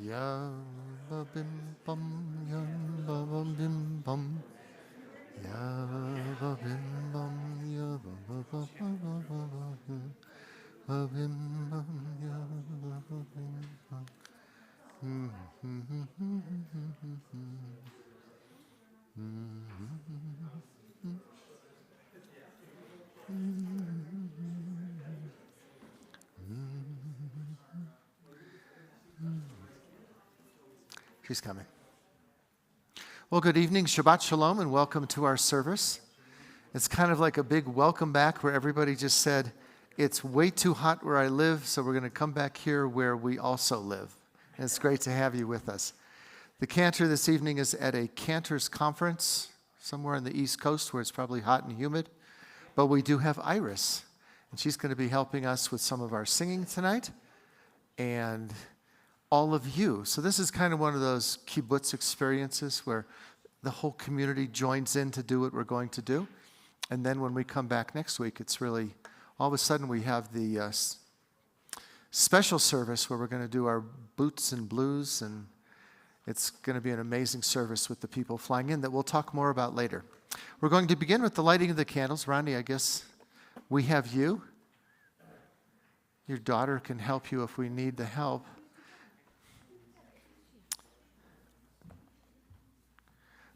Ya ba bim bum, ya ba ba bim bum, ya ba bim bum, ya ba ba ba ba ba ba bim bum, ya ba ba bim bum. She's coming. Well, good evening, Shabbat Shalom, and welcome to our service. It's kind of like a big welcome back where everybody just said, it's way too hot where I live, so we're going to come back here where we also live. And it's great to have you with us. The cantor this evening is at a cantor's conference somewhere on the East Coast where it's probably hot and humid. But we do have Iris, and she's going to be helping us with some of our singing tonight. And all of you. So this is kind of one of those kibbutz experiences where the whole community joins in to do what we're going to do. And then when we come back next week, it's really, all of a sudden we have the special service where we're going to do our boots and blues, and it's going to be an amazing service with the people flying in that we'll talk more about later. We're going to begin with the lighting of the candles. Ronnie, I guess we have you. Your daughter can help you if we need the help.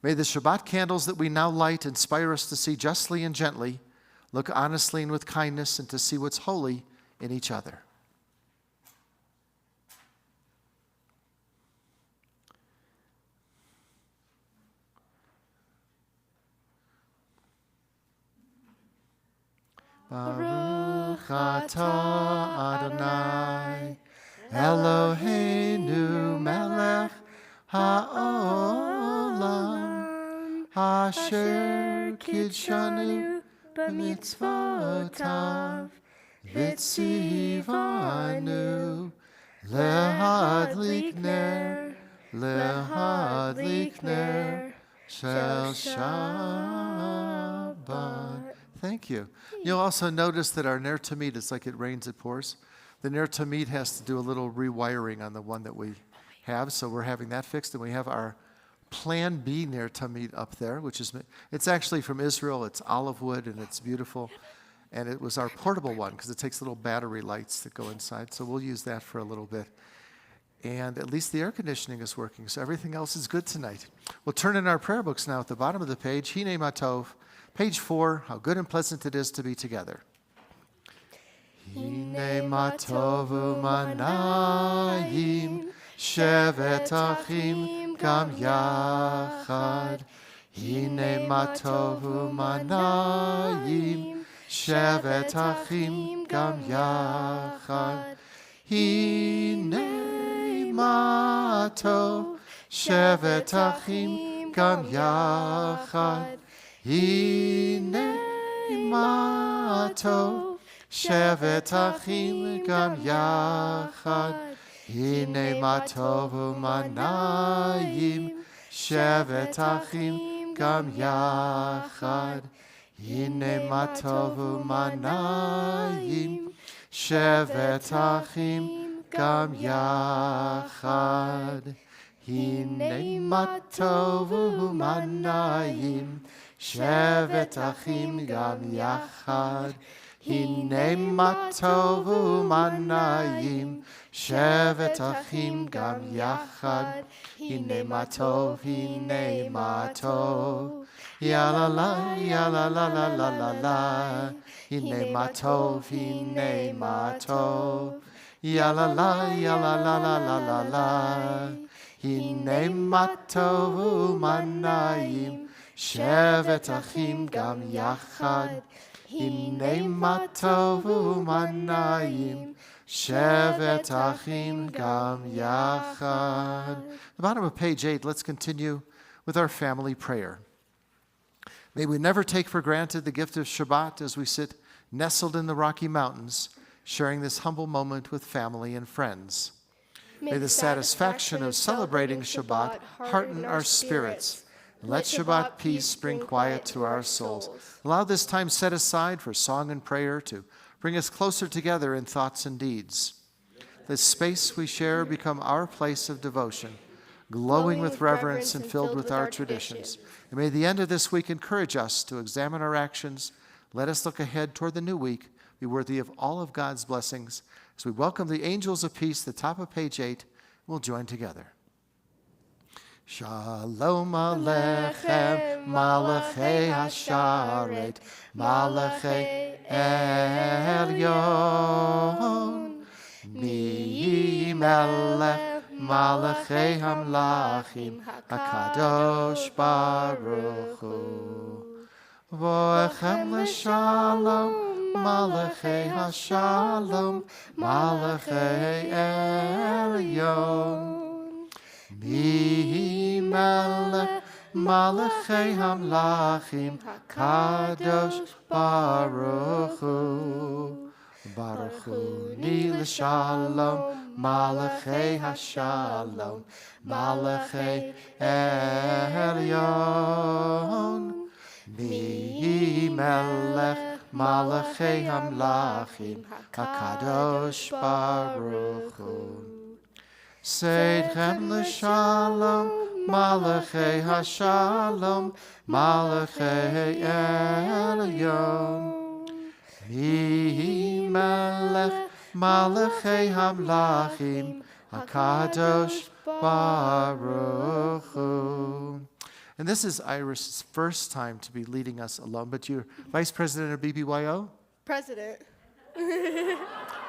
May the Shabbat candles that we now light inspire us to see justly and gently, look honestly and with kindness, and to see what's holy in each other. Baruch atah Adonai, Eloheinu melech ha'olam, Asher kidshanu b'mitzvotav v'tzivanu lehadlik ner shel Shabbat. Thank you. You'll also notice that our ner tamid, it's like it rains, it pours. The ner tamid has to do a little rewiring on the one that we have, so we're having that fixed, and we have our Plan B ner tamid up there, which is, it's actually from Israel. It's olive wood and it's beautiful. And it was our portable one because it takes little battery lights that go inside. So we'll use that for a little bit. And at least the air conditioning is working, so everything else is good tonight. We'll turn in our prayer books now at the bottom of the page. Hine Matov, page 4, how good and pleasant it is to be together. Hine Matov u'manayim, shevet achim, Gam yachad, hine matov u'manayim, shevet achim gam yachad, hine matov, shevet achim gam yachad, hine matov, shevet achim gam yachad, Hine matov u'manayim, shevet achim gam yachad. Hine matov u'manayim, shevet achim gam yachad. Hine matov u'manayim, shevet achim gam yachad. Hine matov u'manayim, shevet achim gam yachad, hine matov, ya la la, ya la la la la la la, hine matov, ya la la, ya la la la la la la, hine matov u'manayim, shevet achim gam yachad, hine matov u'manayim, shevet achim gam yachad. The bottom of page 8, let's continue with our family prayer. May we never take for granted the gift of Shabbat as we sit nestled in the Rocky Mountains, sharing this humble moment with family and friends. May the satisfaction of celebrating Shabbat hearten our spirits. And let Shabbat peace bring quiet to our souls. Allow this time set aside for song and prayer to bring us closer together in thoughts and deeds. the space we share become our place of devotion, glowing with reverence and filled with our traditions. And may the end of this week encourage us to examine our actions. Let us look ahead toward the new week, be worthy of all of God's blessings. As we welcome the angels of peace, the top of page 8, we'll join together. Shalom Aleichem, Malachei Hasharet, Malachei Elyon, Mi Melech, Malachei Hamlachim, HaKadosh Baruch Hu. Vo'echem l'shalom, Malachei Hashalom, Malachei Elyon. Mi Melech, Malachei Hamlachim, Kadosh Baruch Hu. Baruch Hu Ni L'Shalom, Malachei Hashalom, Malachei Elyon. Mi Melech, Malachei Hamlachim, HaKadosh Baruch Hu. Seidchem l'shalom, Malachei Hashalom, Malachei Elyon. Mi Melech, Malachei Hamlachim, HaKadosh Baruch Hu. And this is Iris's first time to be leading us alone, but you're Vice President of BBYO? President.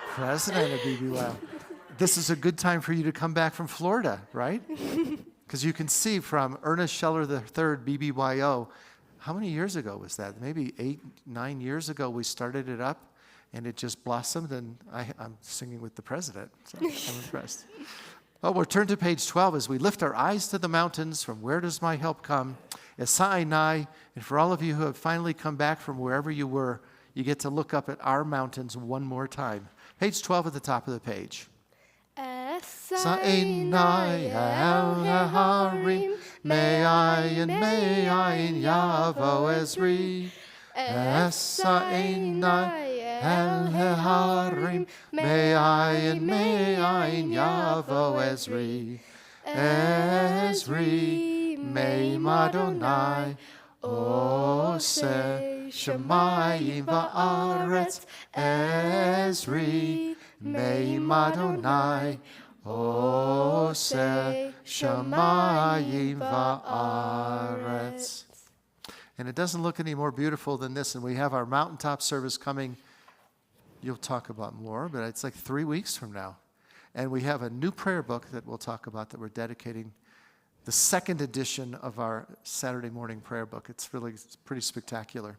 President of BBYO. This is a good time for you to come back from Florida, right? Because you can see from Ernest Scheller III, BBYO, how many years ago was that? Maybe 8, 9 years ago we started it up, and it just blossomed, and I'm singing with the president, so I'm impressed. Well, we'll turn to page 12 as we lift our eyes to the mountains. From where does my help come? Esa'inai, and for all of you who have finally come back from wherever you were, you get to look up at our mountains one more time. Page 12 at the top of the page. Esa'inai el harim, me'ayin yavo ezri. Esa'inai El harim, me'ayin yavo ezri. Ezri, me'im Adonai, oseh shamayim va'aretz. Ezri, me'im Adonai, oseh shamayim va'aretz. And it doesn't look any more beautiful than this, and we have our mountaintop service coming. You'll talk about more, but it's like 3 weeks from now. And we have a new prayer book that we'll talk about that we're dedicating, the second edition of our Saturday morning prayer book. It's pretty spectacular.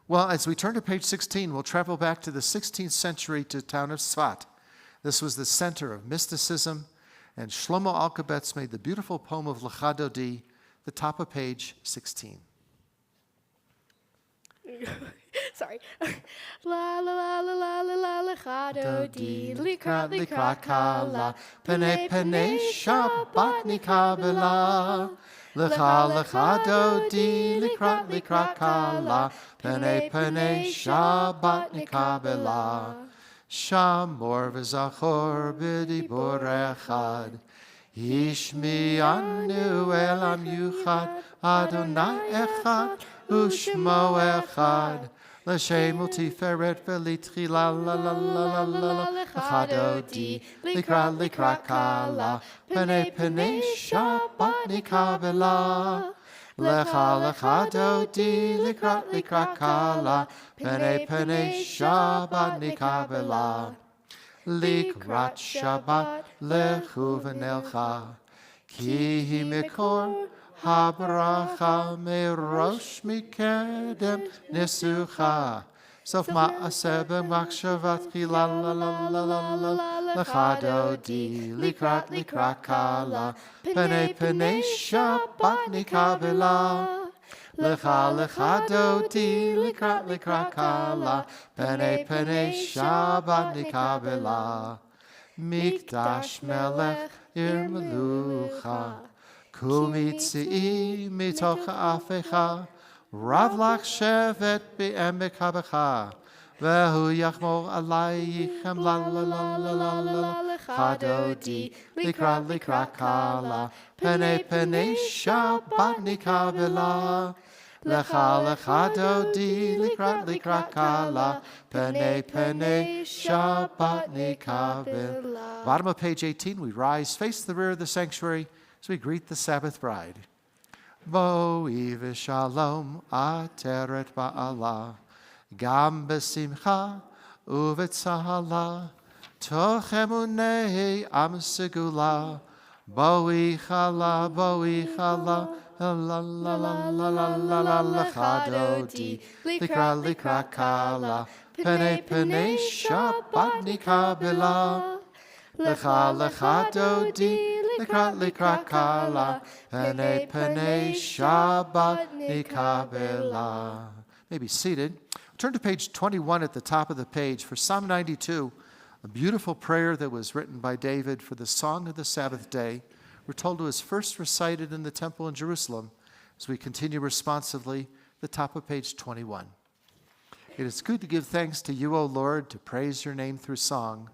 Well, as we turn to page 16, we'll travel back to the 16th century to the town of Tzfat. This was the center of mysticism, and Shlomo Alkabetz made the beautiful poem of Lecha Dodi, the top of page 16. Sorry. La la la la la la la lecha dodi likra kala pene Shabbat nikabela lecha dodi likra kala pene Shabbat nikabela shamor v'zachor b'dibur echad Ishmi'anu elam yuchad Adonai echad Ushmo echad, l'shem u'tiferet v'litchila la la la la la lecha dodi likra kala pene Shabbat nikabela lecha dodi likra kala pene Shabbat nikabela likrat Shabbat lechu v'nelcha ki hi mikor Habracha merosh mikedem nesucha. Sof ma'aseh b'machshavat chila la la la la la lecha dodi likra kala pene Shabbat nikabela lecha dodi likra kala pene Shabbat nikabela mikdash melech ir melucha Kumitzi mitoch afecha, Rav lach shevet be'emek habecha, Vehu yachmor alayichem la la la la la la chadodi likra kala pene Shabbat nikavela lecha dodi likra kala pene Shabbat nikavela. Bottom of page 18, we rise, face the rear of the sanctuary as we greet the Sabbath bride. Bo'i v'shalom ateret ba'ala gam besimcha uvetzala toch emunei am segula bo'i chala la la la la la la la chadodi likra kala pene Shabbat nikabela lecha dodi likra kala pene Shabbat nikabela. May be seated. Turn to page 21 at the top of the page for Psalm 92, a beautiful prayer that was written by David for the song of the Sabbath day. We're told it was first recited in the temple in Jerusalem. As we continue responsively, the top of page 21. It is good to give thanks to you, O Lord, to praise your name through song,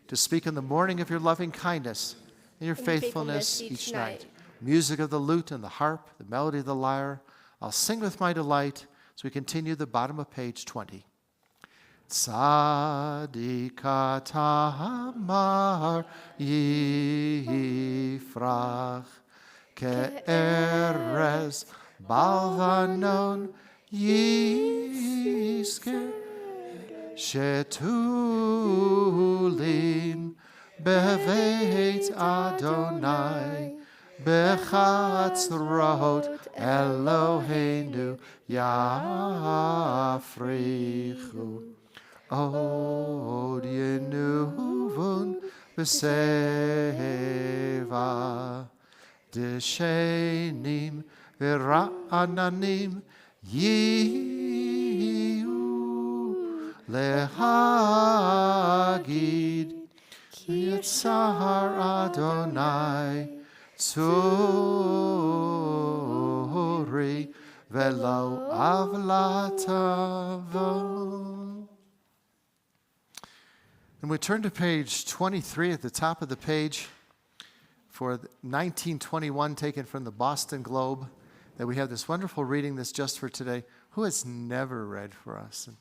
to speak in the morning of your loving kindness and your faithfulness each night. Music of the lute and the harp, the melody of the lyre, I'll sing with my delight as we continue the bottom of page 20. Tzadika tamar yifrach ke'erez balvanon yisker shetulim beveit Adonai bechatzrot Eloheinu yafrichu od yenuvun b'seva deshenim v'ra'ananim yihu lehagid Yitzhar Adonai tzuri velo avlatavo. And we turn to page 23 at the top of the page for 1921, taken from the Boston Globe, that we have this wonderful reading that's just for today. Who has never read for us? And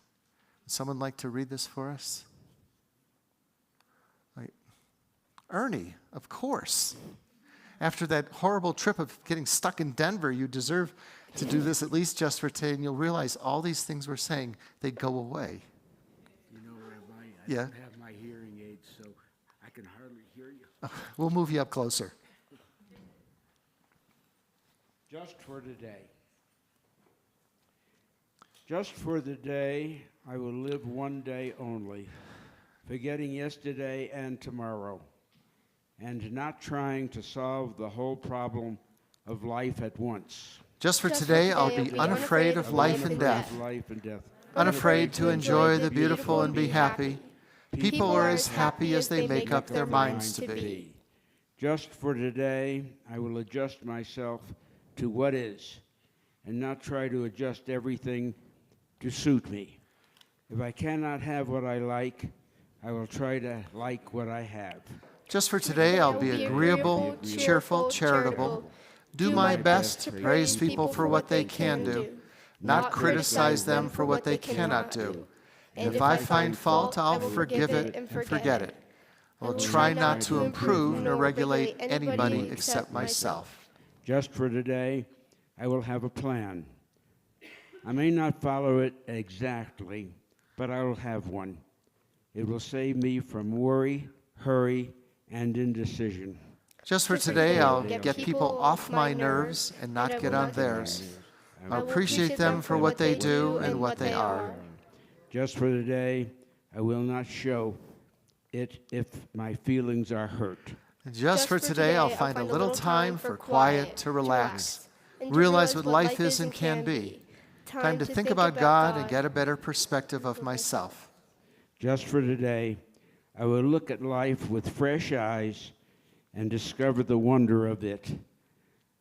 would someone like to read this for us? Ernie, of course. After that horrible trip of getting stuck in Denver, you deserve to do this at least just for today, and you'll realize all these things we're saying, they go away. You know, Rabbi, I Yeah. don't have my hearing aids, so I can hardly hear you. We'll move you up closer. Just for today. Just for the day, I will live one day only, forgetting yesterday and tomorrow, and not trying to solve the whole problem of life at once. Just for today, I'll be unafraid of life and death, Life and death. unafraid to enjoy the beautiful and be happy. People are as happy as they make up their minds to be. Just for today, I will adjust myself to what is, and not try to adjust everything to suit me. If I cannot have what I like, I will try to like what I have. Just for today, I'll be agreeable, cheerful, charitable, do my best to praise people for what they can do, not criticize them for what they cannot do. And if I find fault, I'll forgive it and forget it. I'll try not to improve nor regulate anybody except myself. Just for today, I will have a plan. I may not follow it exactly, but I will have one. It will save me from worry, hurry, and indecision. Just for today, I'll get people off my nerves and not get on theirs. I'll appreciate them for what they do and what they are. Just for today, I will not show it if my feelings are hurt. And just for today, I'll find a little time for quiet to relax, realize what life is and can be. Time to think about God and get a better perspective of myself. Just for today, I will look at life with fresh eyes and discover the wonder of it.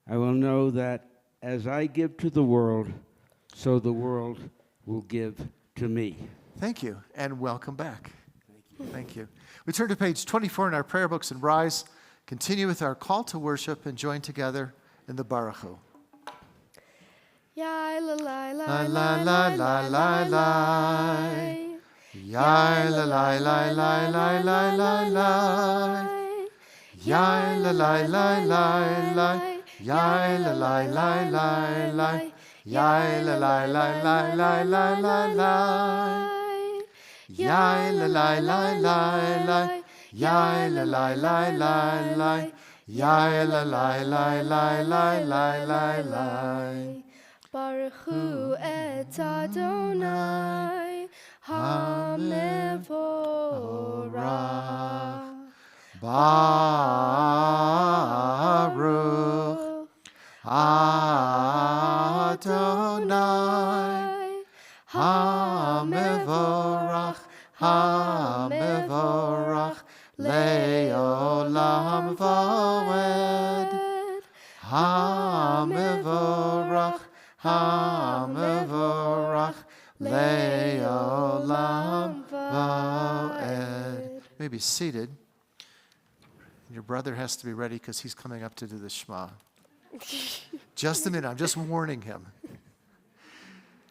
I will know that as I give to the world, so the world will give to me. Thank you, and welcome back. Thank you. We turn to page 24 in our prayer books and rise, continue with our call to worship, and join together in the Baruch Hu. Yai la la La la la la la la la. Yai la la la la la la la la. Yai la la la la la. Yai la la la la la. Yai la la la la la la la la. Yai la la la la la. Yai la la la la la. Yai la la la la la la la la. Baruch Hu et Adonai HaMevorach. Baruch Adonai HaMevorach HaMevorach Le'olam Va'ed HaMevorach HaMevorach Le'olam Va'ed. You may be seated. Your brother has to be ready because he's coming up to do the Shema. Just a minute, I'm just warning him.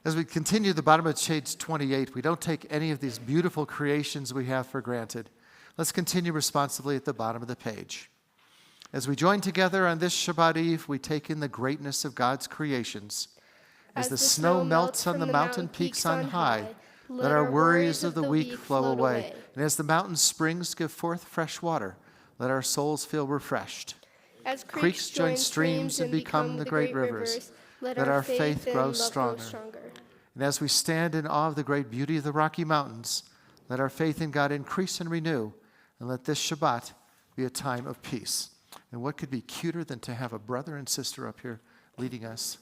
As we continue the bottom of page 28, we don't take any of these beautiful creations we have for granted. Let's continue responsibly at the bottom of the page. As we join together on this Shabbat Eve, we take in the greatness of God's creations. As the snow melts on the mountain peaks on high, let our worries of the week flow away. And as the mountain springs give forth fresh water, let our souls feel refreshed. As Creeks join streams and become the great rivers, let our faith grow stronger. And as we stand in awe of the great beauty of the Rocky Mountains, let our faith in God increase and renew, and let this Shabbat be a time of peace. And what could be cuter than to have a brother and sister up here leading us?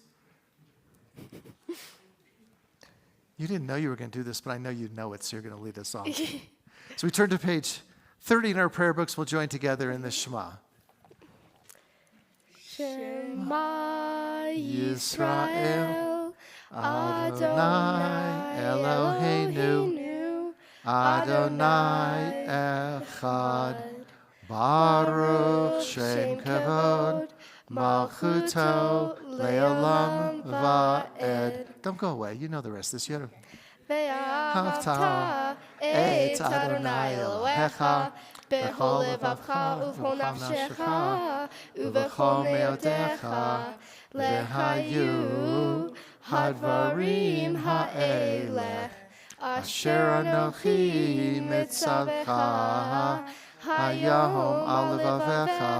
You didn't know you were going to do this, but I know you know it, so you're going to lead us on. So we turn to page 30 in our prayer books. We'll join together in the Shema. Shema Yisrael Adonai Eloheinu Adonai Echad, Baruch Shem Kavod, Malchuto Leolam Va'ed. Don't go away. You know the rest of this. You have Ve'ahavta et Adonai Elohecha b'chol levavcha uv'chol nafshecha uv'chol me'odecha lehayu hadvarim ha'elech asher anochi mitzavcha hayom al levavecha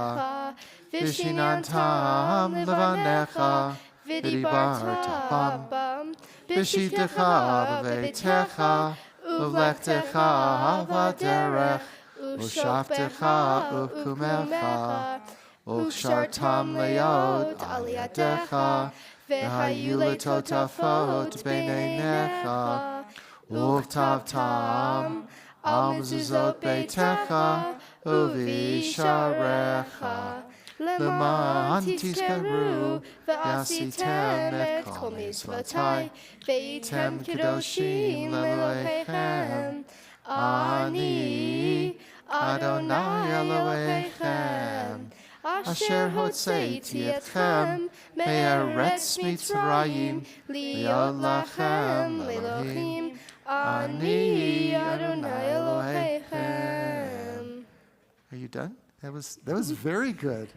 v'shinantam levanecha v'dibarta bam b'shivtecha b'veitecha uv'lechtecha v'derech u'shavtecha u'kumecha u'kshartam leod aliyadecha v'hayu letotafot b'neinecha u'ktavtam al mezuzot beitecha u'visharecha למען תזכרו ועשיתם את כל מצוותיי והייתם קדושים לאלוהיכם אני אדוני אלוהיכם אשר הוצאתי אתכם מארץ מצרים להיות לכם לאלוהים אני אדוני אלוהיכם. Are you done? That was very good.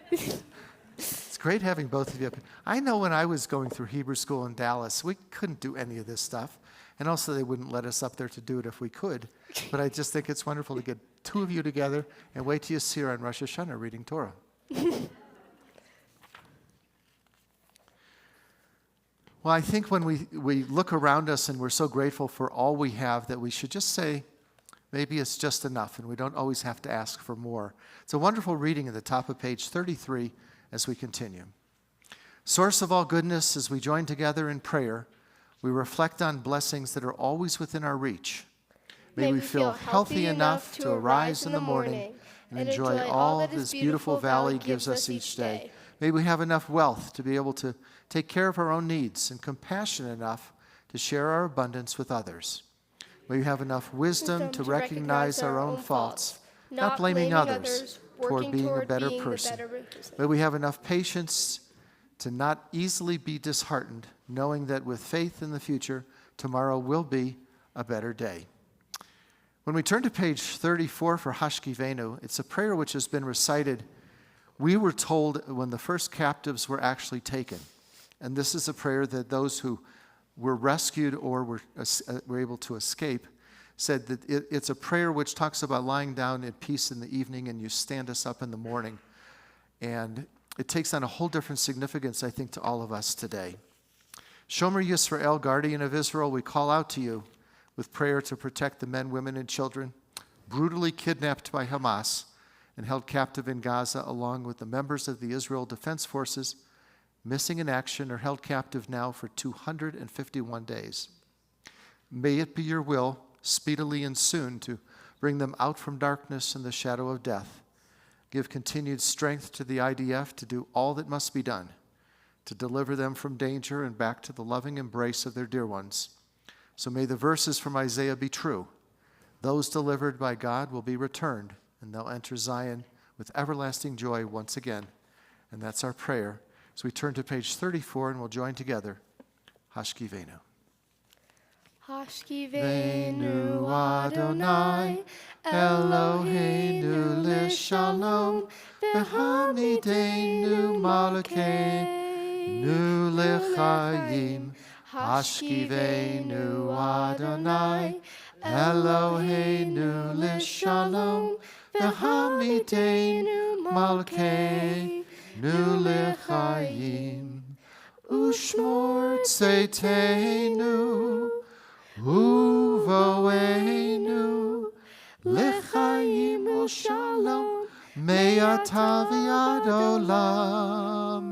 It's great having both of you up. I know when I was going through Hebrew school in Dallas, we couldn't do any of this stuff. And also they wouldn't let us up there to do it if we could. But I just think it's wonderful to get two of you together and wait till you see her on Rosh Hashanah reading Torah. Well, I think when we look around us and we're so grateful for all we have that we should just say, maybe it's just enough, and we don't always have to ask for more. It's a wonderful reading at the top of page 33 as we continue. Source of all goodness, as we join together in prayer, we reflect on blessings that are always within our reach. May we feel healthy enough to arise in the morning and enjoy all that this beautiful valley gives us each day. May we have enough wealth to be able to take care of our own needs and compassionate enough to share our abundance with others. May we have enough wisdom to recognize our own faults, not blaming others toward being a better person. May we have enough patience to not easily be disheartened, knowing that with faith in the future, tomorrow will be a better day. When we turn to page 34 for Hashkivenu, it's a prayer which has been recited, we were told, when the first captives were actually taken. And this is a prayer that those who were rescued or were able to escape said that it's a prayer which talks about lying down in peace in the evening and you stand us up in the morning. And it takes on a whole different significance, I think, to all of us today. Shomer Yisrael, guardian of Israel, we call out to you with prayer to protect the men, women, and children brutally kidnapped by Hamas and held captive in Gaza, along with the members of the Israel Defense Forces, missing in action or held captive now for 251 days. May it be your will, speedily and soon, to bring them out from darkness and the shadow of death. Give continued strength to the IDF to do all that must be done to deliver them from danger and back to the loving embrace of their dear ones. So may the verses from Isaiah be true. Those delivered by God will be returned, and they'll enter Zion with everlasting joy once again. And that's our prayer. So we turn to page 34 and we'll join together. Hashkivenu. Hashkivenu Adonai, Eloheinu l'shalom, v'hamidenu malkeinu l'chaim. Hashkivenu Adonai, Eloheinu l'shalom, v'hamidenu malkeinu l'chaim. Ushmor tzeitenu, uvoenu, l'chaim u'shalom, me'ata v'ad olam.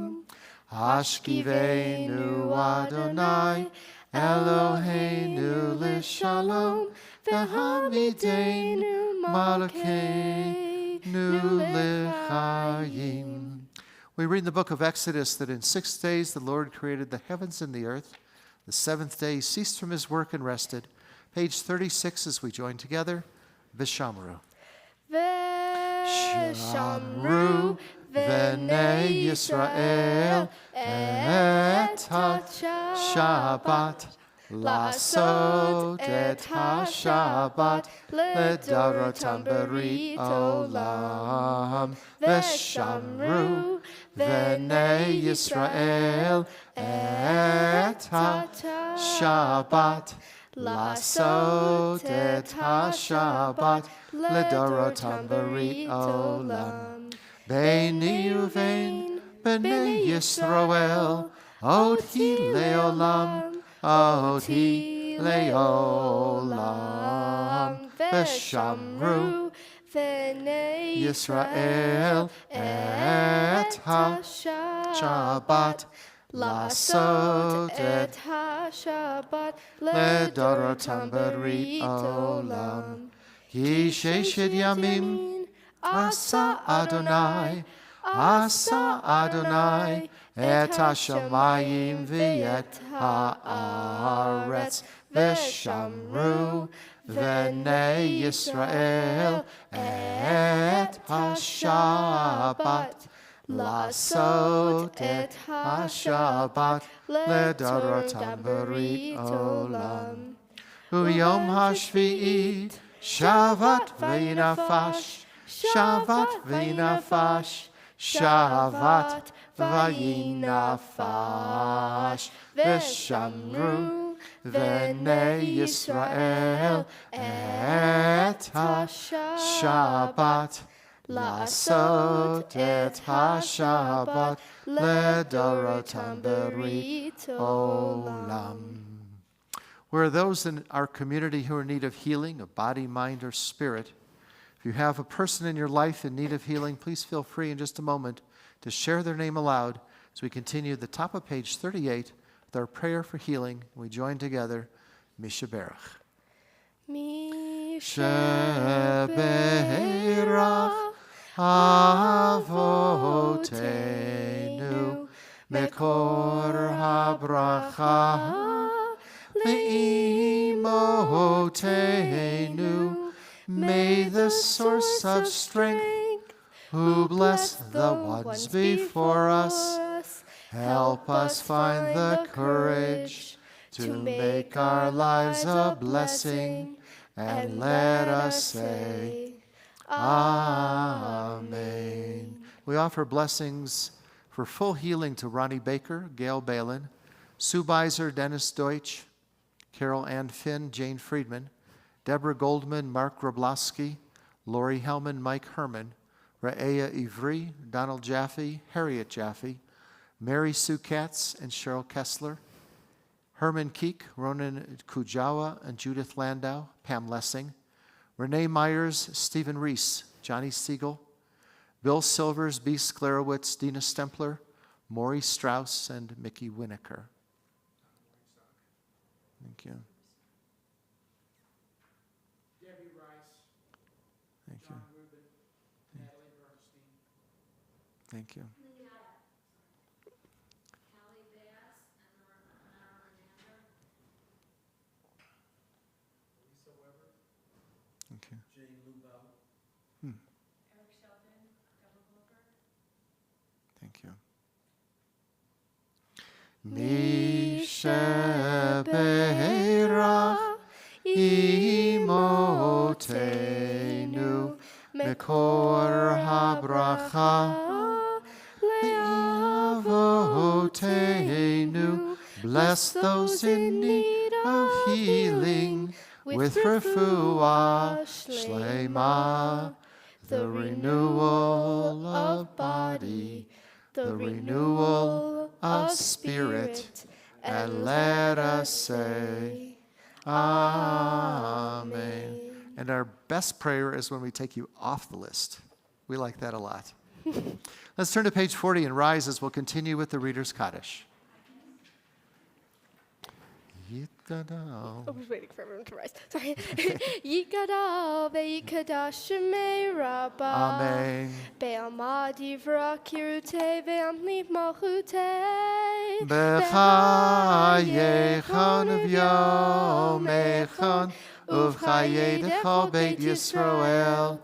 Hashkivenu Adonai, Eloheinu l'shalom, v'hamidenu malkeinu l'chaim. We read in the book of Exodus that in 6 days the Lord created the heavens and the earth. The seventh day he ceased from his work and rested. Page 36 as we join together. V'shamru. V'shamru v'nei Yisrael et ha-Shabbat, לעשות את השבת לדורותם ברית עולם. ושמרו בני ישראל את השבת, לעשות את השבת לדורותם ברית עולם. ביני ובין בני ישראל עוד היא לעולם, עוד היא לעולם. ושמרו בני ישראל את השבת, לעשות את השבת לדורותם ברית עולם. כי ששת ימים עשה אדוני, עשה אדוני את השמיים ואת הארץ. ושמרו בני ישראל את השבת, לעשות את השבת לדורותם ברית עולם. ויום השביעית שבת וינפש, שבת וינפש, שבת וינפש. ושמרו בני ישראל את השבת, לעשות את השבת לדורותם ברית עולם. Where are those in our community who are in need of healing, of body, mind, or spirit? If you have a person in your life in need of healing, please feel free in just a moment to share their name aloud as we continue at the top of page 38 with our prayer for healing. We join together, Mishaberach. Mishaberach Avotenu Mekor HaBracha Le'imotenu the source of strength, who bless the ones before us. Help us find the courage to make our lives a blessing, and let us say, Amen. We offer blessings for full healing to Ronnie Baker, Gail Balin, Sue Beiser, Dennis Deutsch, Carol Ann Finn, Jane Friedman, Deborah Goldman, Mark Grabowski, Lori Hellman, Mike Herman, Raaya Ivry, Donald Jaffe, Harriet Jaffe, Mary Sue Katz and Cheryl Kessler, Herman Keek, Ronan Kujawa and Judith Landau, Pam Lessing, Renee Myers, Stephen Reese, Johnny Siegel, Bill Silvers, B. Sklarowitz, Dina Stempler, Maury Strauss, and Mickey Winokur. Thank you. Debbie Rice, Thank you. John Rubin, Natalie Bernstein. Thank you. Lisa Weber, Thank you. Jane Lubell, Eric Sheldon, Deborah Wilbur. Thank you. Mishebeira imotenu mekor habracha leavotenu. Bless those in need of healing with refuah shlema, the renewal of body, the renewal of spirit, and let us say, Amen. And our best prayer is when we take you off the list. We like that a lot. Let's turn to page 40 and rise as we'll continue with the Reader's Kaddish. I was waiting for everyone to rise. Sorry. Yikadal ve'yikadash shemei rabba. Amen. Be'alma divra kirute ve'amli malchute. B'chayechon v'yomechon uv'chayedecho Beit Yisrael.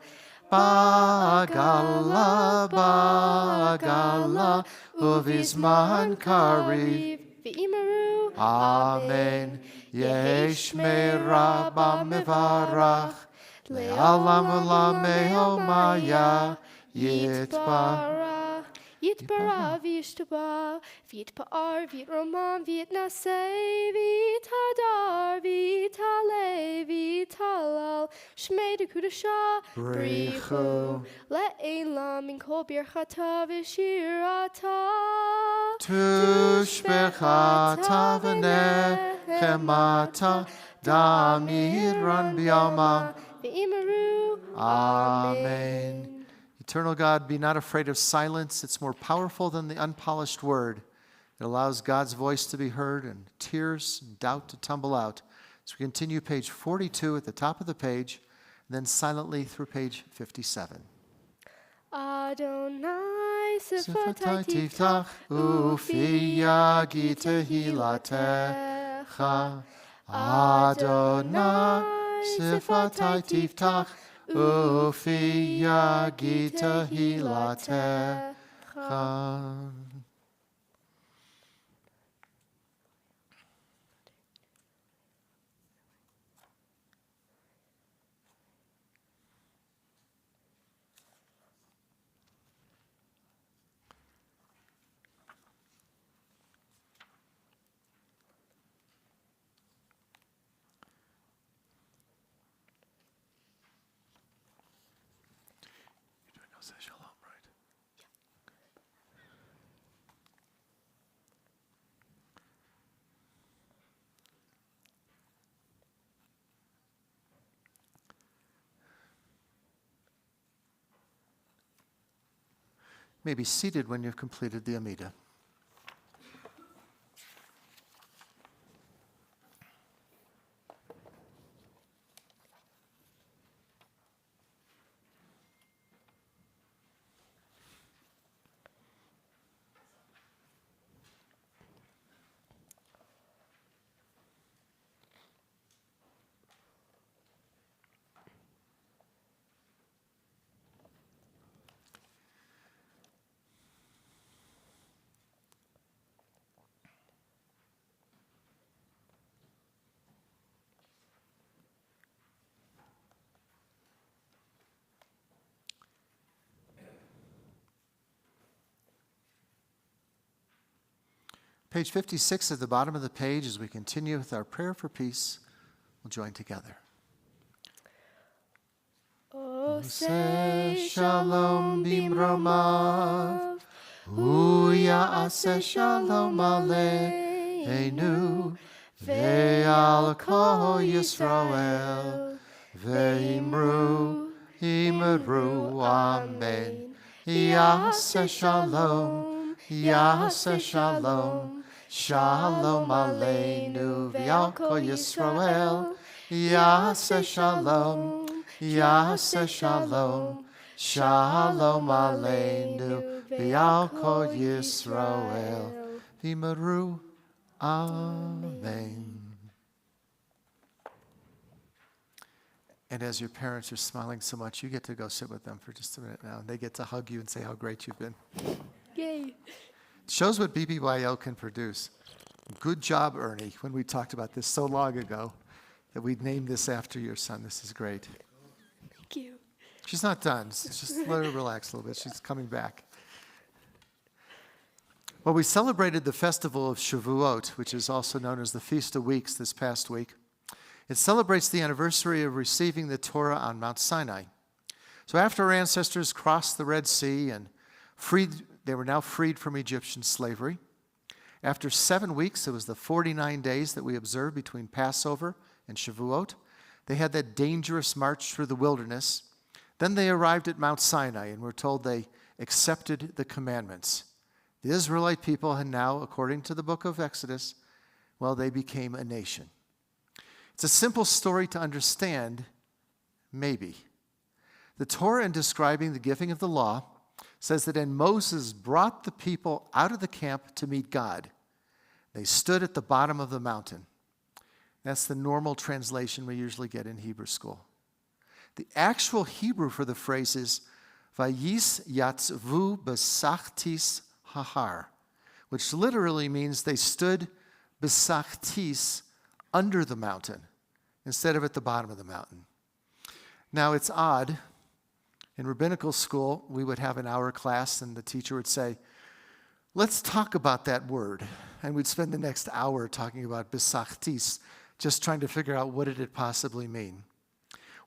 Bagala, bagala, uvizman kariv. V'imaru. Amen. Yesh merabba mevarach, le'alam ulam me'omaya, yitbar. Yitbara v'yishtaba, v'yitpa'ar, v'yitroman, v'yitnaseh, v'yitadar, v'yitale, v'yitalal, shmei dekudasha, Brichu. le'elam min kol birchata v'shirata. Tushbechata v'nechemata, damiran b'yama. V'imaru. Amen. Eternal God, be not afraid of silence. It's more powerful than the unpolished word. It allows God's voice to be heard and tears and doubt to tumble out. So we continue page 42 at the top of the page, and then silently through page 57. Adonai Sifatai sifatai tiftach ufi yagi tehilatecha. Adonai sifatai tiftach ufi yagi tehilatecha. Say shalom, right? You may be seated when you've completed the Amida. Page 56 at the bottom of the page, as we continue with our prayer for peace, we'll join together. Ose shalom bimromav, Uya'aseh shalom aleinu, ve'al kol Yisrael, ve'imru, imru, amen. Ya'aseh shalom, Ya'aseh shalom, shalom aleinu, ve'al kol Yisrael, Ya'aseh shalom, Ya'aseh shalom, shalom aleinu, ve'al kol Yisrael, v'imru, amen. And as your parents are smiling so much, you get to go sit with them for just a minute now, and they get to hug you and say how great you've been. Yay. It shows what BBYO can produce. Good job, Ernie, when we talked about this so long ago, that we'd named this after your son. This is great. Thank you. She's not done. Just let her relax a little bit. She's coming back. Well, we celebrated the festival of Shavuot, which is also known as the Feast of Weeks, this past week. It celebrates the anniversary of receiving the Torah on Mount Sinai. So after our ancestors crossed the Red Sea and they were now freed from Egyptian slavery. After 7 weeks, it was the 49 days that we observed between Passover and Shavuot. They had that dangerous march through the wilderness. Then they arrived at Mount Sinai, and we're told they accepted the commandments. The Israelite people had now, according to the book of Exodus, well, they became a nation. It's a simple story to understand, maybe. The Torah, in describing the giving of the law, says that when Moses brought the people out of the camp to meet God, they stood at the bottom of the mountain. That's the normal translation we usually get in Hebrew school. The actual Hebrew for the phrase is Vayis yatzvu besachtis hahar, which literally means they stood besachtis, under the mountain, instead of at the bottom of the mountain. Now, it's odd. In rabbinical school, we would have an hour class, and the teacher would say, let's talk about that word. And we'd spend the next hour talking about besachtis, just trying to figure out what did it possibly mean.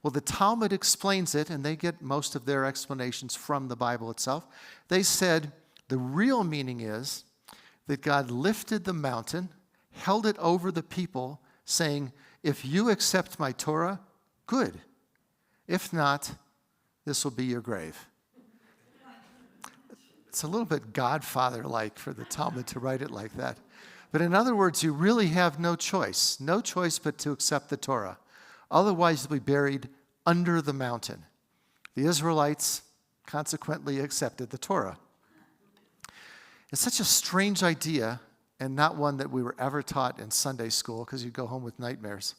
Well, the Talmud explains it, and they get most of their explanations from the Bible itself. They said the real meaning is that God lifted the mountain, held it over the people, saying, if you accept my Torah, good. If not, this will be your grave. It's a little bit Godfather-like for the Talmud to write it like that. But in other words, you really have no choice but to accept the Torah. Otherwise, you'll be buried under the mountain. The Israelites consequently accepted the Torah. It's such a strange idea, and not one that we were ever taught in Sunday school, because you go home with nightmares.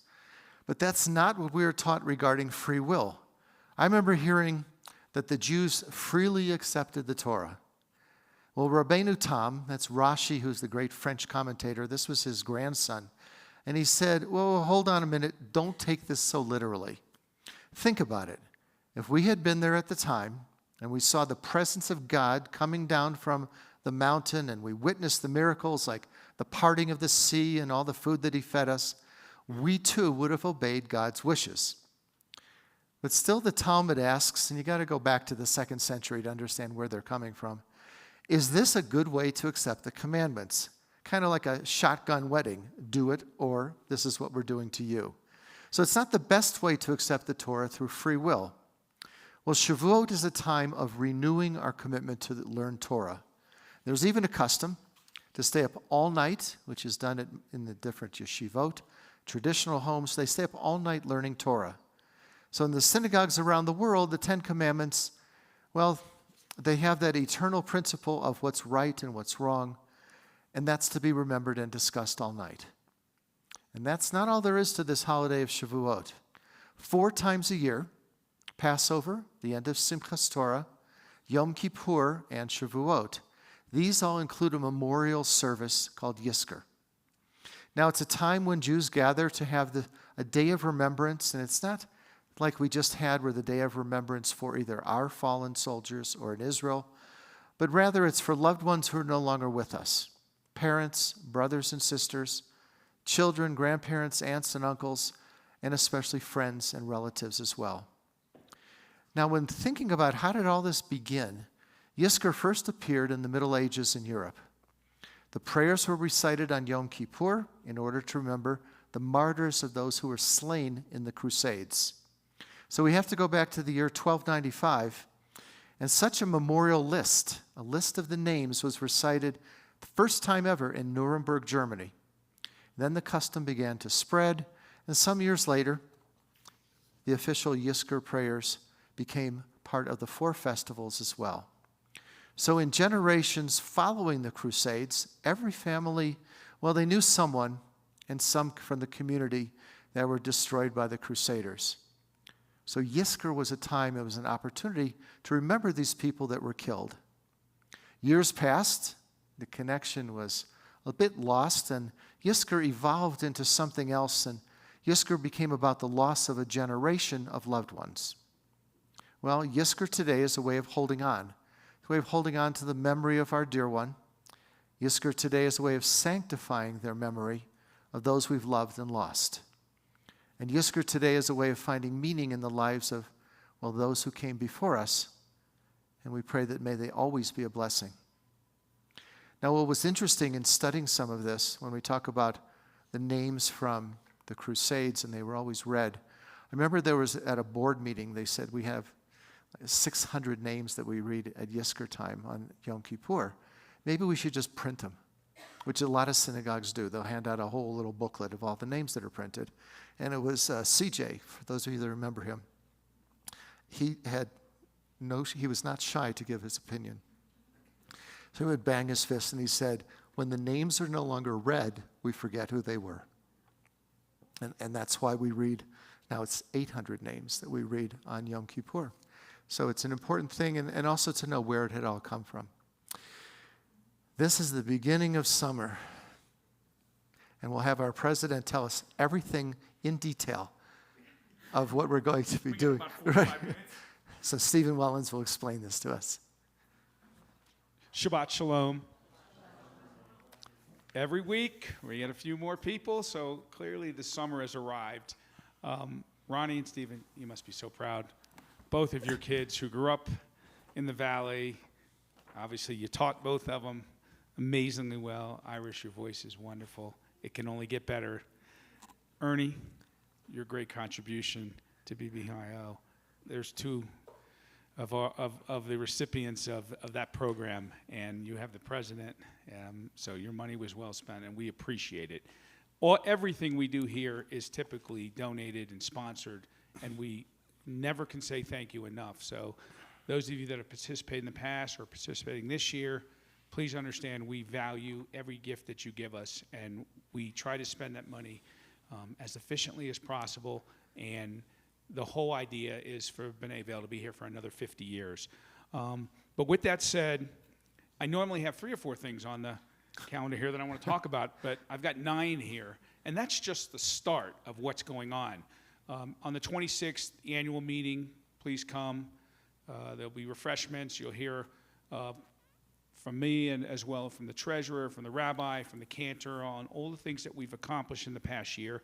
But that's not what we were taught regarding free will. I remember hearing that the Jews freely accepted the Torah. Well, Rabbeinu Tam, that's Rashi, who's the great French commentator, this was his grandson, and he said, well, hold on a minute, don't take this so literally. Think about it. If we had been there at the time, and we saw the presence of God coming down from the mountain, and we witnessed the miracles like the parting of the sea and all the food that he fed us, we too would have obeyed God's wishes. But still the Talmud asks, and you got to go back to the 2nd century to understand where they're coming from, is this a good way to accept the commandments? Kind of like a shotgun wedding. Do it, or this is what we're doing to you. So it's not the best way to accept the Torah through free will. Well, Shavuot is a time of renewing our commitment to learn Torah. There's even a custom to stay up all night, which is done in the different yeshivot, traditional homes. They stay up all night learning Torah. So in the synagogues around the world, the 10 Commandments, well, they have that eternal principle of what's right and what's wrong, and that's to be remembered and discussed all night. And that's not all there is to this holiday of Shavuot. 4 times a year, Passover, the end of Simchas Torah, Yom Kippur, and Shavuot, these all include a memorial service called Yizkor. Now, it's a time when Jews gather to have a day of remembrance, and it's not like we just had where the day of remembrance for either our fallen soldiers or in Israel, but rather it's for loved ones who are no longer with us. parents, brothers and sisters, children, grandparents, aunts and uncles, and especially friends and relatives as well. Now, when thinking about how did all this begin, Yizkor first appeared in the Middle Ages in Europe. The prayers were recited on Yom Kippur in order to remember the martyrs of those who were slain in the Crusades. So we have to go back to the year 1295, and such a memorial list, a list of the names, was recited the first time ever in Nuremberg, Germany. Then the custom began to spread, and some years later, the official Yizkor prayers became part of the 4 festivals as well. So in generations following the Crusades, every family, well, they knew someone, and some from the community that were destroyed by the Crusaders. So Yizkor was a time, it was an opportunity to remember these people that were killed. Years passed, the connection was a bit lost, and Yizkor evolved into something else, and Yizkor became about the loss of a generation of loved ones. Well, Yizkor today is a way of holding on. It's a way of holding on to the memory of our dear one. Yizkor today is a way of sanctifying their memory of those we've loved and lost. And Yizkor today is a way of finding meaning in the lives of, well, those who came before us. And we pray that may they always be a blessing. Now, what was interesting in studying some of this, when we talk about the names from the Crusades, and they were always read, I remember there was at a board meeting, they said we have 600 names that we read at Yizkor time on Yom Kippur. Maybe we should just print them, which a lot of synagogues do. They'll hand out a whole little booklet of all the names that are printed. And it was CJ, for those of you that remember him. He was not shy to give his opinion. So he would bang his fist and he said, when the names are no longer read, we forget who they were. And that's why we read, now it's 800 names that we read on Yom Kippur. So it's an important thing, and also to know where it had all come from. This is the beginning of summer. And we'll have our president tell us everything in detail of what we're going to be doing. Right. So Stephen Wellens will explain this to us. Shabbat Shalom. Every week, we get a few more people, so clearly the summer has arrived. Ronnie and Stephen, you must be so proud. Both of your kids who grew up in the Valley, obviously you taught both of them amazingly well. Irish, your voice is wonderful. It can only get better. Ernie, your great contribution to BBIO. There's 2 of the recipients of that program, and you have the president, so your money was well spent, and we appreciate it. Everything we do here is typically donated and sponsored, and we never can say thank you enough. So those of you that have participated in the past or participating this year, please understand we value every gift that you give us, and we try to spend that money as efficiently as possible. And the whole idea is for B'nai Vail to be here for another 50 years. But with that said, I normally have 3 or 4 things on the calendar here that I want to talk about, but I've got 9 here. And that's just the start of what's going on. On the 26th annual meeting, please come. There'll be refreshments. You'll hear from me and as well from the treasurer, from the rabbi, from the cantor on all the things that we've accomplished in the past year.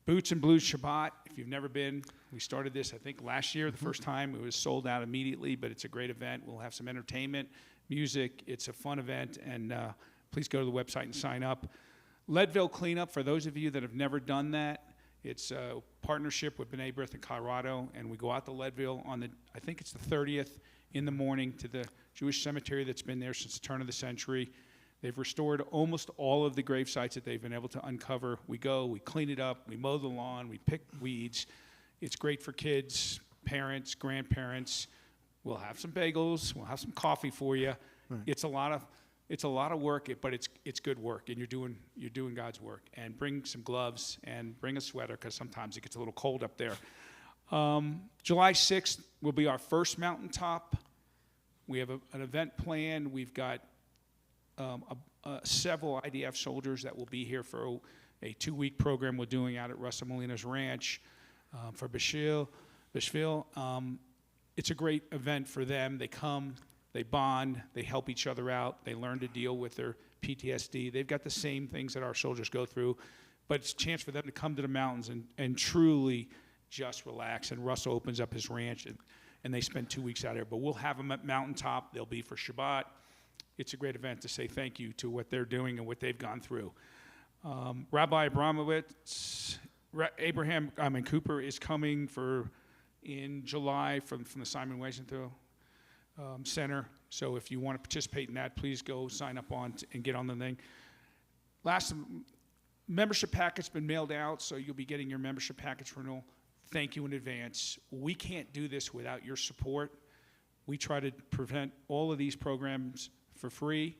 Boots and Blues Shabbat, if you've never been, we started this, I think, last year, the first time. It was sold out immediately, but it's a great event. We'll have some entertainment, music. It's a fun event, and please go to the website and sign up. Leadville Cleanup, for those of you that have never done that, it's a partnership with B'nai B'rith in Colorado, and we go out to Leadville on the, I think it's the 30th in the morning, to the Jewish cemetery that's been there since the turn of the century. They've restored almost all of the grave sites that they've been able to uncover. We go, we clean it up, we mow the lawn, we pick weeds. It's great for kids, parents, grandparents. We'll have some bagels, we'll have some coffee for you. Right. It's a lot of work, but it's good work, and you're doing God's work. And bring some gloves and bring a sweater, because sometimes it gets a little cold up there. July 6th will be our first mountaintop. We have an event planned. We've got several IDF soldiers that will be here for a 2-week program we're doing out at Russell Molina's ranch for Bishville. It's a great event for them. They come, they bond, they help each other out, they learn to deal with their PTSD. They've got the same things that our soldiers go through, but it's a chance for them to come to the mountains and truly just relax. And Russell opens up his ranch, and they spend 2 weeks out there. But we'll have them at Mountaintop. They'll be for Shabbat. It's a great event to say thank you to what they're doing and what they've gone through. Rabbi Abraham Cooper is coming in July from the Simon Wiesenthal Center. So if you want to participate in that, please go sign up and get on the thing. Last, membership packet's been mailed out, so you'll be getting your membership package renewal. Thank you in advance. We can't do this without your support. We try to prevent all of these programs for free,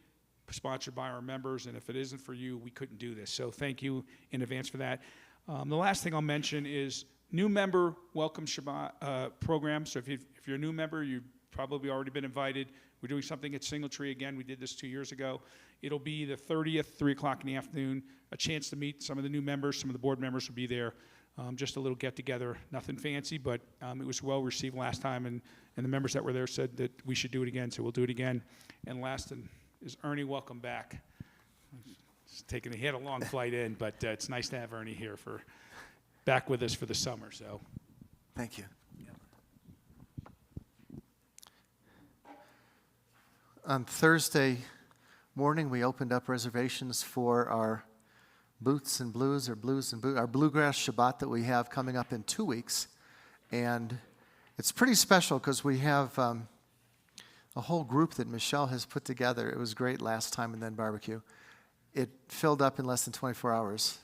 sponsored by our members, and if it isn't for you, we couldn't do this. So thank you in advance for that. The last thing I'll mention is new member welcome Shabbat program. So if you're a new member, you've probably already been invited. We're doing something at Singletree again. We did this 2 years ago. It'll be the 30th, 3 o'clock in the afternoon, a chance to meet some of the new members. Some of the board members will be there. Just a little get-together, nothing fancy, but it was well received last time, and the members that were there said that we should do it again, so we'll do it again. And last is Ernie, welcome back. He had a long flight in, but it's nice to have Ernie here back with us for the summer. So, Thank you. On Thursday morning, we opened up reservations for our Boots and Blues, or Blues and Boots, our Bluegrass Shabbat that we have coming up in 2 weeks. And it's pretty special because we have a whole group that Michelle has put together. It was great last time and then barbecue. It filled up in less than 24 hours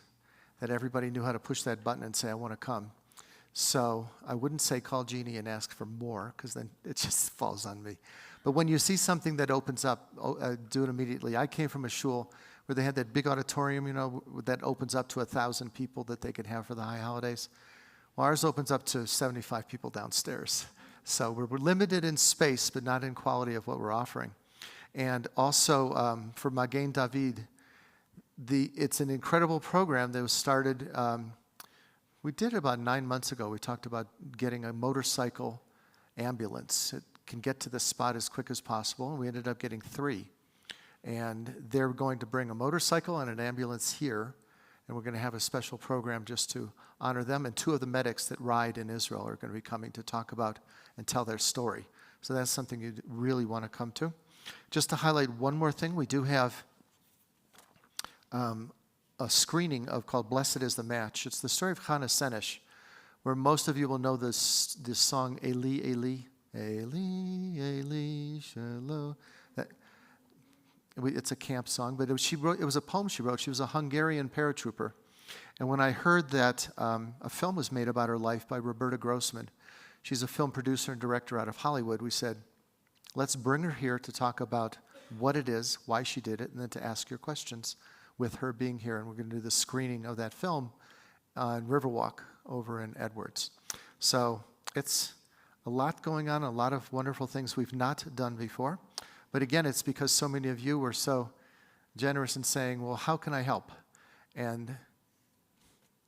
that everybody knew how to push that button and say, I want to come. So I wouldn't say call Jeannie and ask for more, because then it just falls on me. But when you see something that opens up, do it immediately. I came from a shul where they had that big auditorium, that opens up to 1,000 people that they could have for the high holidays. Well, ours opens up to 75 people downstairs. So we're limited in space, but not in quality of what we're offering. And also for Magen David, it's an incredible program that was started, we did it about 9 months ago. We talked about getting a motorcycle ambulance. It can get to the spot as quick as possible, and we ended up getting 3. And they're going to bring a motorcycle and an ambulance here, and we're going to have a special program just to honor them. And 2 of the medics that ride in Israel are going to be coming to talk about and tell their story. So that's something you really want to come to. Just to highlight one more thing, we do have a screening called Blessed is the Match. It's the story of Hannah Senesh, where most of you will know this song, Eli, Eli, Eli, Eli, Shalom. It's a camp song, but it was a poem she wrote. She was a Hungarian paratrooper. And when I heard that a film was made about her life by Roberta Grossman, she's a film producer and director out of Hollywood, we said, let's bring her here to talk about what it is, why she did it, and then to ask your questions with her being here. And we're going to do the screening of that film on Riverwalk over in Edwards. So it's a lot going on, a lot of wonderful things we've not done before. But again, it's because so many of you were so generous in saying, well, how can I help? And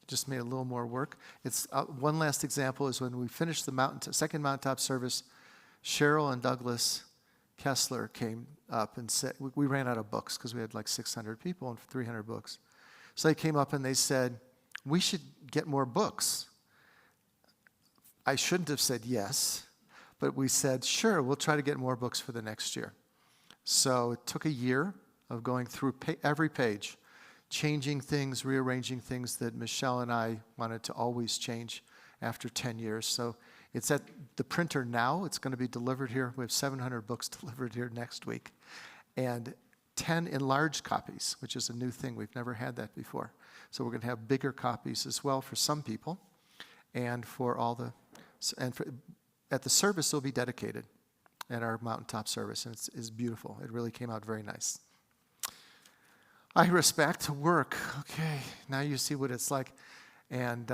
just made a little more work. It's one last example is when we finished the second mountaintop service, Cheryl and Douglas Kessler came up and said, we ran out of books because we had like 600 people and 300 books. So they came up and they said, we should get more books. I shouldn't have said yes, but we said, sure, we'll try to get more books for the next year. So it took a year of going through every page, changing things, rearranging things that Michelle and I wanted to always change after 10 years. So it's at the printer now. It's going to be delivered here. We have 700 books delivered here next week. And 10 enlarged copies, which is a new thing. We've never had that before. So we're going to have bigger copies as well for some people. And at the service, it'll be dedicated at our mountaintop service. And it's beautiful. It really came out very nice. Iris, back to work. Okay, now you see what it's like. And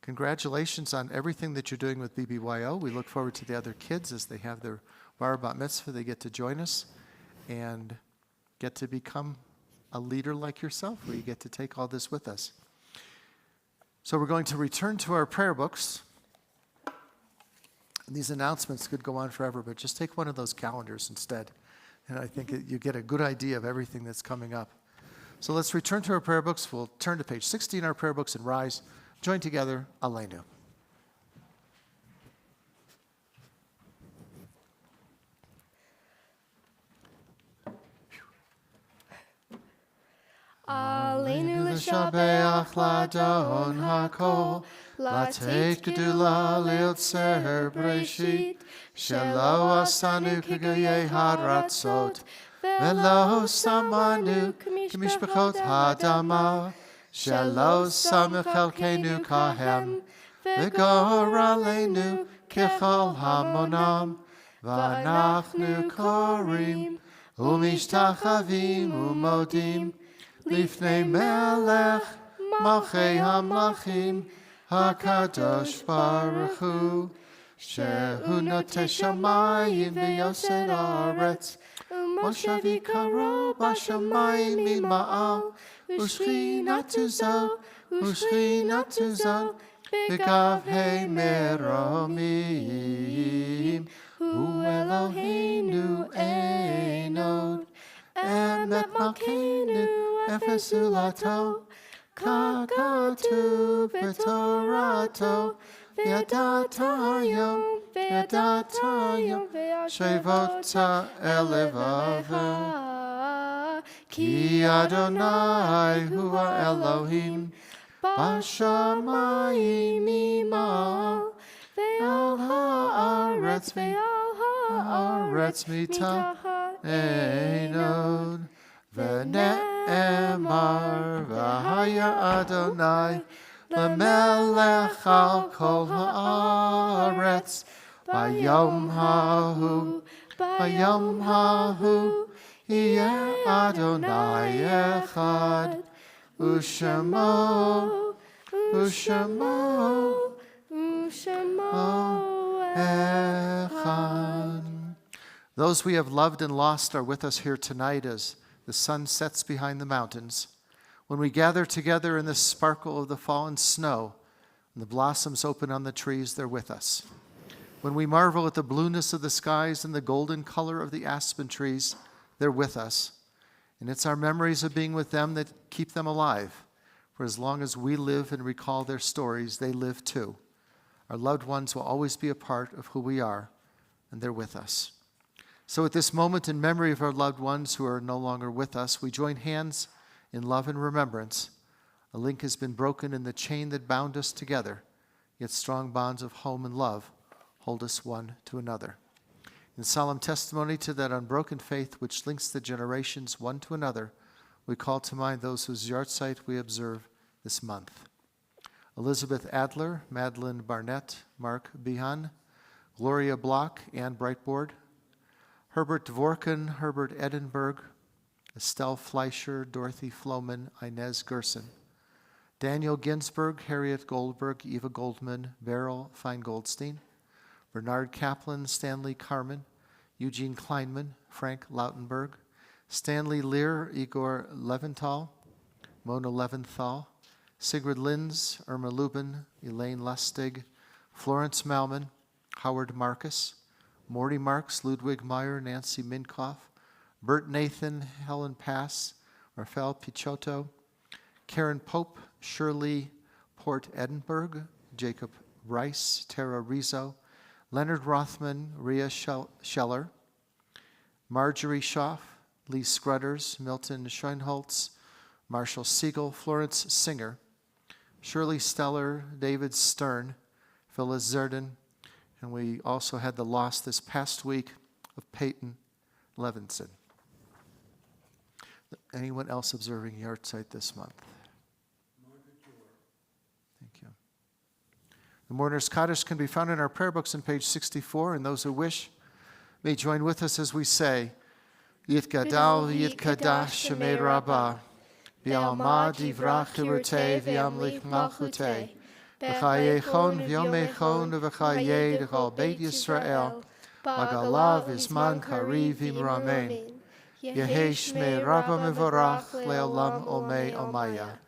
congratulations on everything that you're doing with BBYO. We look forward to the other kids as they have their bar bat mitzvah. They get to join us and get to become a leader like yourself, where you get to take all this with us. So we're going to return to our prayer books. And these announcements could go on forever, but just take one of those calendars instead. And I think you get a good idea of everything that's coming up. So let's return to our prayer books. We'll turn to page 60 in our prayer books and rise. Join together, Aleinu. Aleinu l'shabeach ladon hakol, latek gedula liotzer breshit, shelo asanu k'goyei haratzot, velo samanu k'mishpachot hadama, shelo samechelkenu kahem, v'gor aleinu k'chol hamonam, v'anachnu korim, umishtachavim umodim, Lifnei melech, malchei hamlachim, hakadosh baruch hu, shehu notei shamayim v'yosed haaretz, Moshe v'karo b'shamayim mima'al, u'shchinatu zo, b'gavhei meromim, hu Eloheinu einod, emet malkeinu, Efesulato, kakatu b'torato, v'yadatayom, shevota elevava. Ki Adonai hua Elohim, b'shamayim imal, ve'al ha'aretz mitah V'ne'emar v'haya Adonai l'melech al kol ha'aretz b'yom hahu yeh Adonai echad u'shemo echad. Those we have loved and lost are with us here tonight as the sun sets behind the mountains. When we gather together in the sparkle of the fallen snow and the blossoms open on the trees, they're with us. When we marvel at the blueness of the skies and the golden color of the aspen trees, they're with us. And it's our memories of being with them that keep them alive. For as long as we live and recall their stories, they live too. Our loved ones will always be a part of who we are, and they're with us. So at this moment, in memory of our loved ones who are no longer with us, we join hands in love and remembrance. A link has been broken in the chain that bound us together, yet strong bonds of home and love hold us one to another. In solemn testimony to that unbroken faith which links the generations one to another, we call to mind those whose yahrzeit we observe this month. Elizabeth Adler, Madeline Barnett, Mark Behan, Gloria Block, Ann Brightboard, Herbert Dvorkin, Herbert Edinburgh, Estelle Fleischer, Dorothy Floman, Inez Gerson, Daniel Ginsberg, Harriet Goldberg, Eva Goldman, Beryl Feingoldstein, Bernard Kaplan, Stanley Carmen, Eugene Kleinman, Frank Lautenberg, Stanley Lear, Igor Leventhal, Mona Leventhal, Sigrid Linz, Irma Lubin, Elaine Lustig, Florence Malman, Howard Marcus, Morty Marks, Ludwig Meyer, Nancy Minkoff, Bert Nathan, Helen Pass, Rafael Pichotto, Karen Pope, Shirley Port Edinburgh, Jacob Rice, Tara Rizzo, Leonard Rothman, Rhea Scheller, Marjorie Schaff, Lee Scrudders, Milton Schoenholtz, Marshall Siegel, Florence Singer, Shirley Steller, David Stern, Phyllis Zerden, and we also had the loss this past week of Peyton Levinson. Anyone else observing yahrzeit this month? Thank you. The Mourner's Kaddish can be found in our prayer books on page 64, and those who wish may join with us as we say, Yitgadal v'yitkadash shemei rabbah, v'alma divrach chirutei v'yamlich malchutei, v'chayechon v'yomechon v'chayei d'chol Beit Yisrael, b'galav v'zman kariv v'imramen, Yehei shmei rabbah mevorach le'olam omei omaya,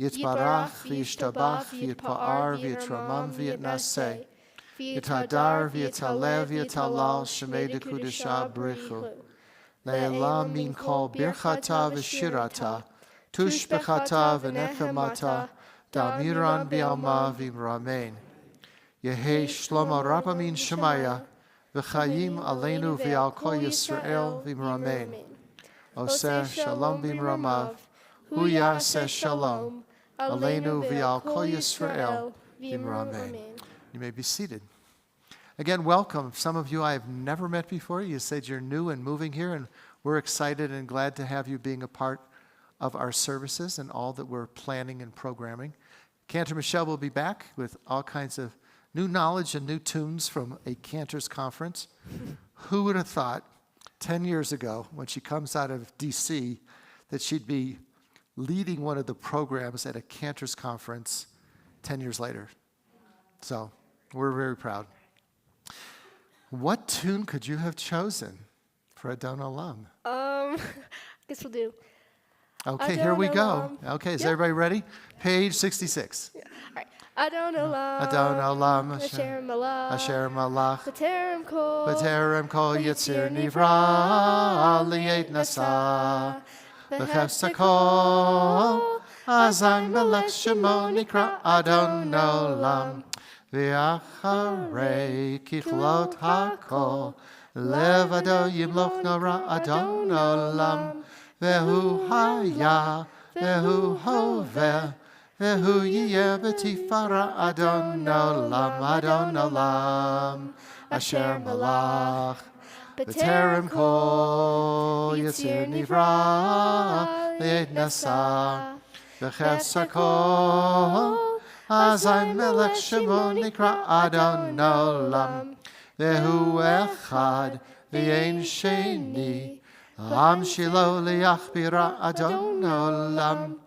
Yitbarach v'yishtabach v'yitpa'ar v'yitramam v'yitnaseh, Yitadar v'yitalev v'yitalal shemei dekudesha b'richu, Le'elam min kol birchata v'shirata, tushbechata v'nechemata, damiran bi'alma v'imramein. Yehi shlomo rabba min shemaya, v'chayim aleinu v'al kol Yisrael v'imramein. Oseh shalom b'imramav, hu yaseh shalom, aleinu v'al kol Yisrael v'imramein. You may be seated. Again, welcome. Some of you I have never met before. You said you're new and moving here, and we're excited and glad to have you being a part of our services and all that we're planning and programming. Cantor Michelle will be back with all kinds of new knowledge and new tunes from a Cantor's conference. Who would have thought 10 years ago, when she comes out of D.C., that she'd be leading one of the programs at a Cantor's conference 10 years later? So we're very proud. What tune could you have chosen for Adon Olam? I guess we'll do. Okay, here we go. Okay, is everybody ready? Page 66. All right. Adon Olam. Adon Olam. Asher Malach. Asher Malach. B'terem kol. B'terem kol yitzir nivra li'ed nasa. B'chefsa kol. Azay melech shemo nikra Adon Olam. V'acharei kichlot hakol. Levado yimloch nora Adon Olam. Vehu haya, vehu hoveh, vehu yiyeh b'tifara Adon Olam, Adon Olam, Asher Malach, B'terem kol yitzir nivra li'ed nasa, v'chefsa kol, azay melech shemo nikra Adon Olam, vehu echad, v'yein sheni, Am shilo liachbira Adon Olam,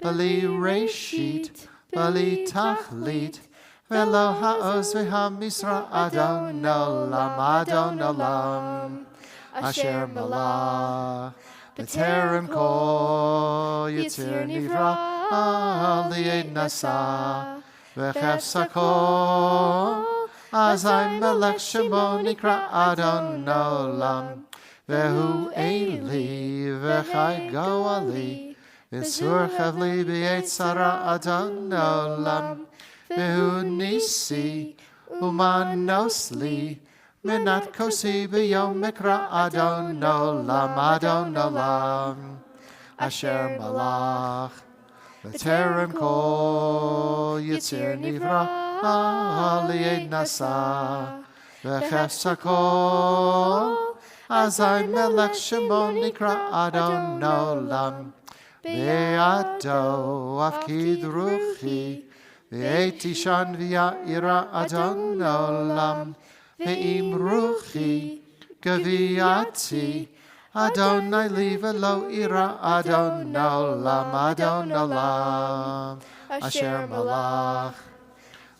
bali reshit, bali tachlit, velo ha'oz v'ha'misra Adon Olam, Adon Olam, Asher Malach, B'terem kol yitzir nivra li'ed nasa, v'chefsa kol, azay melech shemo nikra Adon Olam, Vehu Eli, v'chai goali, v'surchav li b'yetzara Adon Olam, vehu nisi, umanos li, minat kosi b'yom mikra Adon Olam, Adon Olam, Asher Malach, B'terem kol yitzir nivra li'ed nasa, v'chefsa kol, Azay melech shemo nikra Adon Olam, Be'ado afkid ruchi, Ve'etishan v'ya'ira Adon Olam, Ve'im ruchi gaviati, Adonai li v'lo ira Adon Olam, Adon Olam, Asher Malach,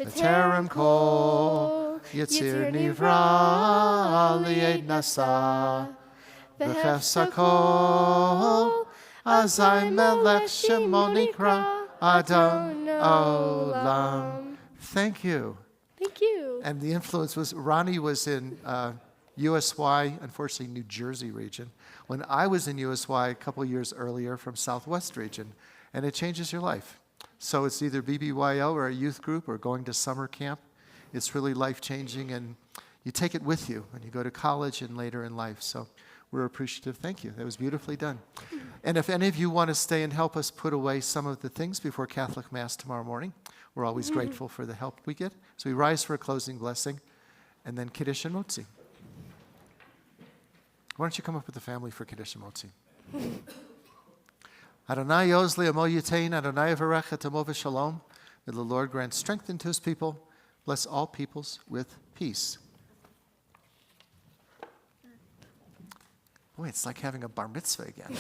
B'terem kol Yitzir nivra li'ed nasa, v'chefsa kol, azay melech shemo nikra Adon Olam. Thank you. Thank you. And the influence was, Ronnie was in USY, unfortunately New Jersey region, when I was in USY a couple years earlier from Southwest region, and it changes your life. So it's either BBYO or a youth group or going to summer camp. It's really life-changing, and you take it with you when you go to college and later in life. So we're appreciative. Thank you. That was beautifully done. And if any of you want to stay and help us put away some of the things before Catholic Mass tomorrow morning, we're always grateful for the help we get. So we rise for a closing blessing, and then Kiddush and Motzi. Why don't you come up with the family for Kiddush and Motzi? Adonai yoz li'amo yitain, Adonai yavarech et amo v'shalom. May the Lord grant strength unto his people. Bless all peoples with peace. Boy, it's like having a bar mitzvah again.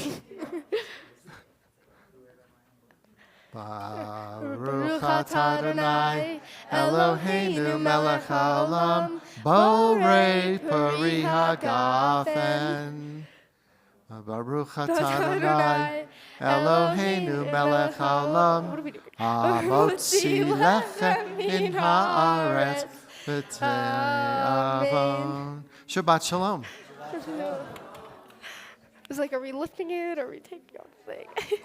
Baruch atah Adonai, Eloheinu melech haolam, borei peri hagafen. Baruch atah Adonai, Eloheinu melech haolam, hamotzi lechem min haaretz b'te'avon. Shabbat shalom. was like, are we lifting it? Are we taking off the thing?